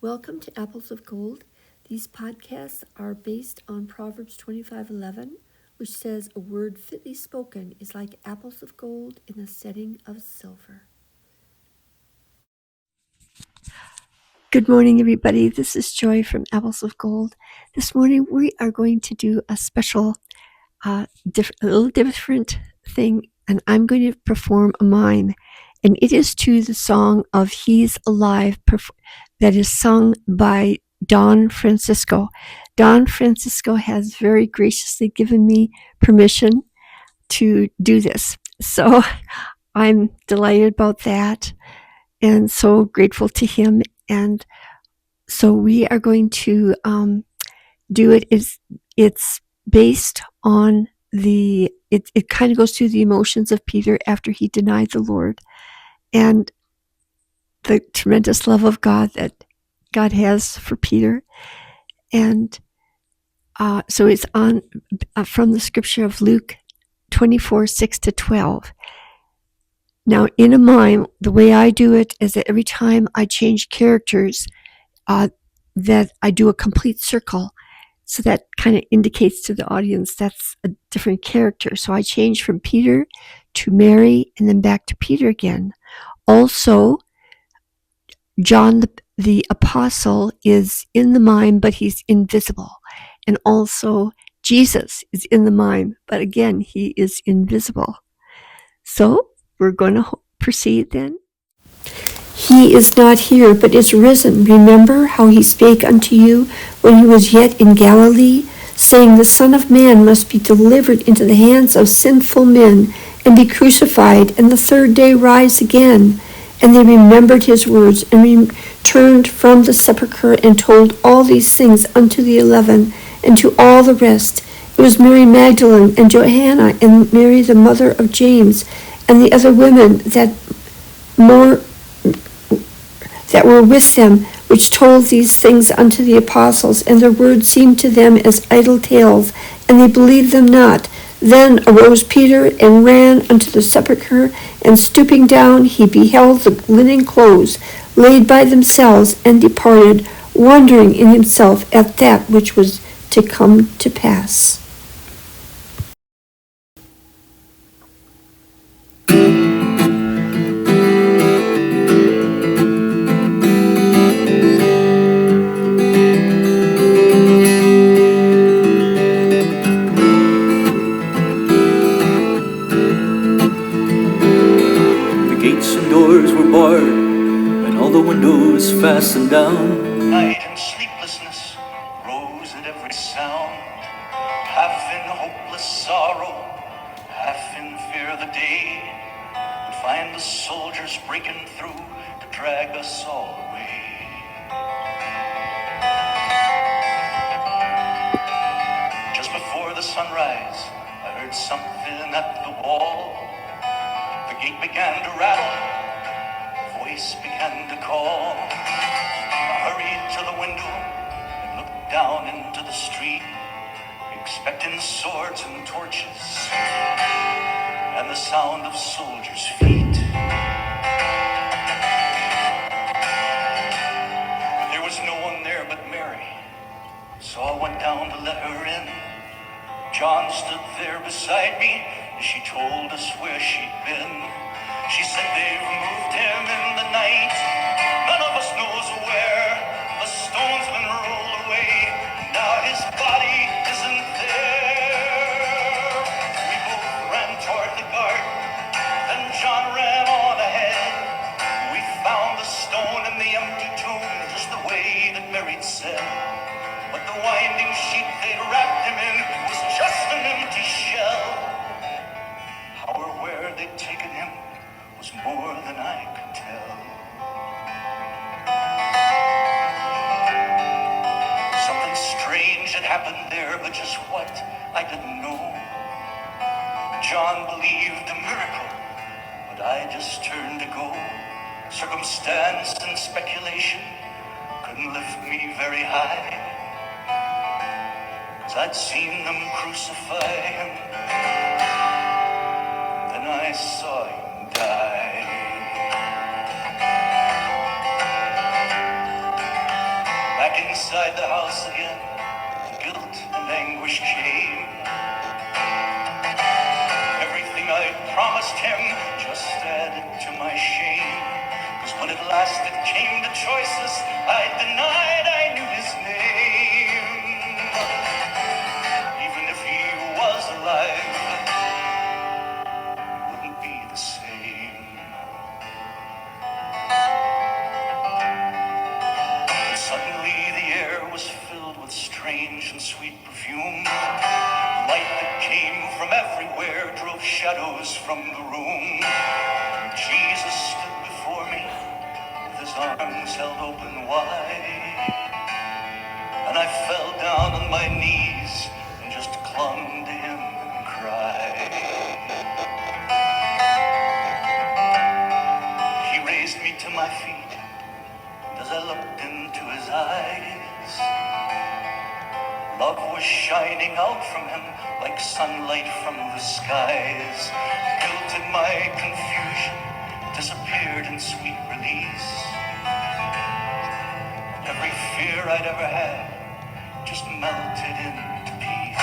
Welcome to Apples of Gold. These podcasts are based on Proverbs 25:11, which says, "A word fitly spoken is like apples of gold in a setting of silver." Good morning, everybody. This is Joy from Apples of Gold. This morning we are going to do a special, a little different thing, and I'm going to perform a mime, and it is to the song of "He's Alive" that is sung by Don Francisco. Don Francisco has very graciously given me permission to do this, so I'm delighted about that and so grateful to him. And so we are going to do it. It's based on it kind of goes through the emotions of Peter after he denied the Lord and the tremendous love of God that God has for Peter. And so it's on from the scripture of Luke 24:6-12. Now, in a mime, the way I do it is that every time I change characters, that I do a complete circle. So that kind of indicates to the audience that's a different character. So I change from Peter to Mary and then back to Peter again. Also, John the apostle is in the mime, but he's invisible. And also, Jesus is in the mime, but again, he is invisible. So we're going to proceed then. He is not here, but is risen. Remember how he spake unto you when he was yet in Galilee, saying, The Son of Man must be delivered into the hands of sinful men, and be crucified, and the third day rise again. And they remembered his words, and returned from the sepulchre, and told all these things unto the 11, and to all the rest. It was Mary Magdalene, and Joanna, and Mary the mother of James, and the other women that were with them, which told these things unto the apostles, and their words seemed to them as idle tales, and they believed them not. Then arose Peter, and ran unto the sepulchre, and stooping down, he beheld the linen clothes laid by themselves, and departed, wondering in himself at that which was to come to pass. Fastened down. Night and sleeplessness rose at every sound, half in hopeless sorrow, half in fear of the day would find the soldiers breaking through to drag us all away. Just before the sunrise, I heard something at the wall. The gate began to rattle, a voice began to call. Hurried to the window and looked down into the street, expecting swords and torches and the sound of soldiers' feet. But there was no one there but Mary, so I went down to let her in. John stood there beside me as she told us where she'd been. She said they've moved him in the night, none of us knows where. The stone's been rolled away, now his body isn't there. We both ran toward the garden, and John ran on ahead. We found the stone in the empty tomb, just the way that Mary'd said. But the winding sheet they'd wrapped him in was just an empty shell. How or where they'd taken him was more than I could tell. Something strange had happened there, but just what, I didn't know. John believed a miracle, but I just turned to go. Circumstance and speculation couldn't lift me very high, 'cause I'd seen them crucify him, then I saw him die. inside the house again, guilt and anguish came. Everything I'd promised him just added to my shame. 'Cause when at last it came to choices, I denied I knew his name. Even if he was alive, it wouldn't be the same. And suddenly the air was filled with strange and sweet perfume. Light that came from everywhere drove shadows from the room. Jesus stood before me with his arms held open wide. And I fell down on my knees and just clung to him and cried. He raised me to my feet, and as I looked into his eyes, love was shining out from him like sunlight from the skies. Guilt and my confusion disappeared in sweet release. Every fear I'd ever had just melted into peace.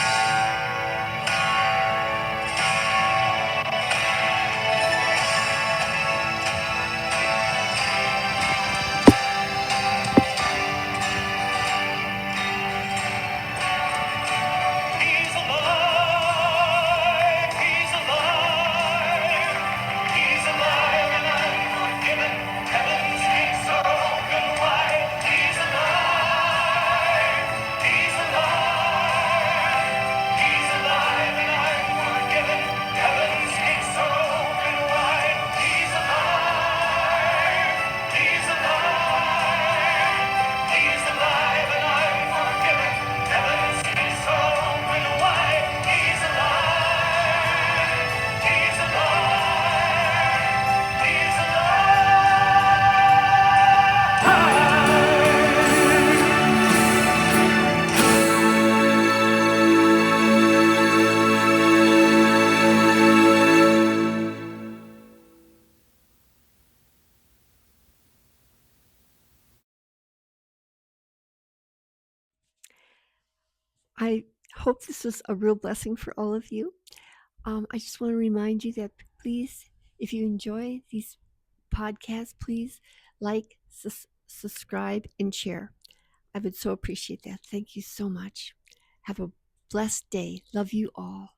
He's alive, he's alive, he's alive, and I'm forgiven. Heaven's gates are open wide. He's alive, he's alive, he's alive, and I'm forgiven. Heaven's gates are open wide. He's alive, he's alive, he's alive, and I'm forgiven. Heaven's gates are open wide. He's alive, he's alive, he's alive. I hope this was a real blessing for all of you. I just want to remind you that please, if you enjoy these podcasts, please like, subscribe, and share. I would so appreciate that. Thank you so much. Have a blessed day. Love you all.